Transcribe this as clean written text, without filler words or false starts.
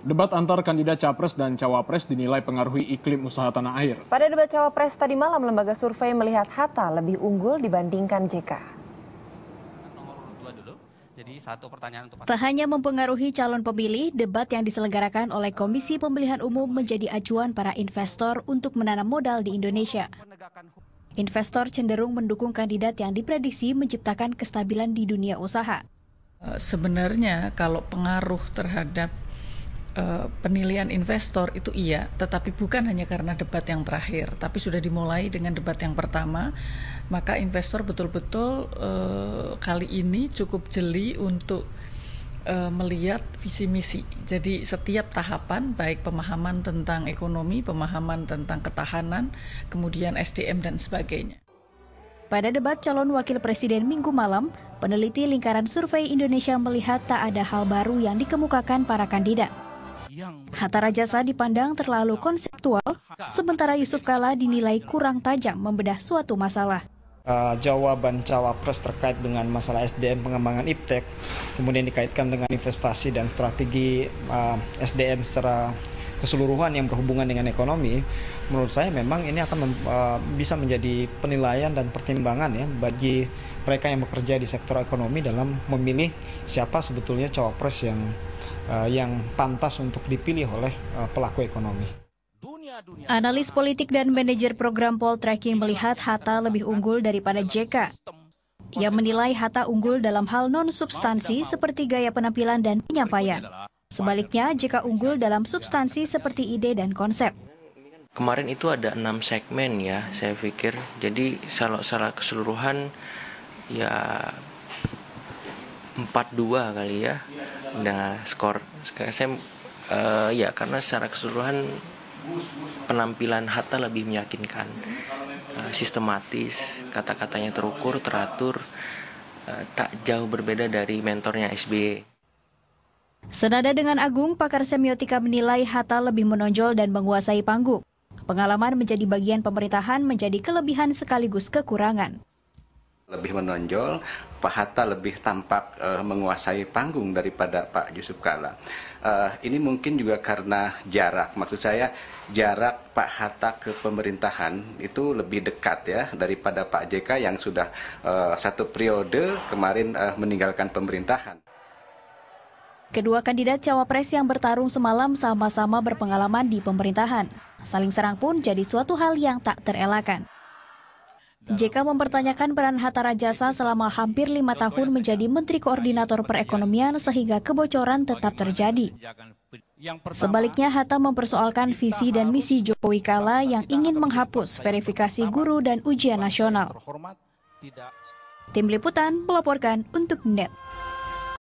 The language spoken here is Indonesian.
Debat antar kandidat Capres dan Cawapres dinilai pengaruhi iklim usaha tanah air. Pada debat Cawapres tadi malam, lembaga survei melihat Hatta lebih unggul dibandingkan JK. Tak hanya mempengaruhi calon pemilih, debat yang diselenggarakan oleh Komisi Pemilihan Umum menjadi acuan para investor untuk menanam modal di Indonesia. Investor cenderung mendukung kandidat yang diprediksi menciptakan kestabilan di dunia usaha. Sebenarnya kalau pengaruh terhadap penilaian investor itu iya, tetapi bukan hanya karena debat yang terakhir, tapi sudah dimulai dengan debat yang pertama, maka investor betul-betul kali ini cukup jeli untuk melihat visi misi. Jadi setiap tahapan, baik pemahaman tentang ekonomi, pemahaman tentang ketahanan, kemudian SDM dan sebagainya. Pada debat calon wakil presiden Minggu malam, peneliti Lingkaran Survei Indonesia melihat tak ada hal baru yang dikemukakan para kandidat. Hatta Rajasa dipandang terlalu konseptual, sementara Yusuf Kala dinilai kurang tajam membedah suatu masalah. Jawaban Cawapres terkait dengan masalah SDM pengembangan iptek, kemudian dikaitkan dengan investasi dan strategi SDM secara keseluruhan yang berhubungan dengan ekonomi, menurut saya memang ini akan bisa menjadi penilaian dan pertimbangan ya bagi mereka yang bekerja di sektor ekonomi dalam memilih siapa sebetulnya Cawapres yang pantas untuk dipilih oleh pelaku ekonomi. Analis politik dan manajer program Poltreking melihat Hatta lebih unggul daripada JK. Ia menilai Hatta unggul dalam hal non-substansi seperti gaya penampilan dan penyampaian. Sebaliknya, JK unggul dalam substansi seperti ide dan konsep. Kemarin itu ada 6 segmen ya, saya pikir. Jadi salah keseluruhan ya 4-2 kali ya. Dengan skor saya ya karena secara keseluruhan penampilan Hatta lebih meyakinkan, sistematis, kata-katanya terukur, teratur, tak jauh berbeda dari mentornya SBY. Senada dengan Agung, pakar semiotika menilai Hatta lebih menonjol dan menguasai panggung. Pengalaman menjadi bagian pemerintahan menjadi kelebihan sekaligus kekurangan. Lebih menonjol, Pak Hatta lebih tampak menguasai panggung daripada Pak Yusuf Kala. Ini mungkin juga karena jarak, maksud saya jarak Pak Hatta ke pemerintahan itu lebih dekat ya daripada Pak JK yang sudah 1 periode kemarin meninggalkan pemerintahan. Kedua kandidat Cawapres yang bertarung semalam sama-sama berpengalaman di pemerintahan. Saling serang pun jadi suatu hal yang tak terelakkan. JK mempertanyakan peran Hatta Rajasa selama hampir 5 tahun menjadi Menteri Koordinator Perekonomian sehingga kebocoran tetap terjadi. Sebaliknya, Hatta mempersoalkan visi dan misi Jokowi Kala yang ingin menghapus verifikasi guru dan ujian nasional. Tim Liputan melaporkan untuk NET.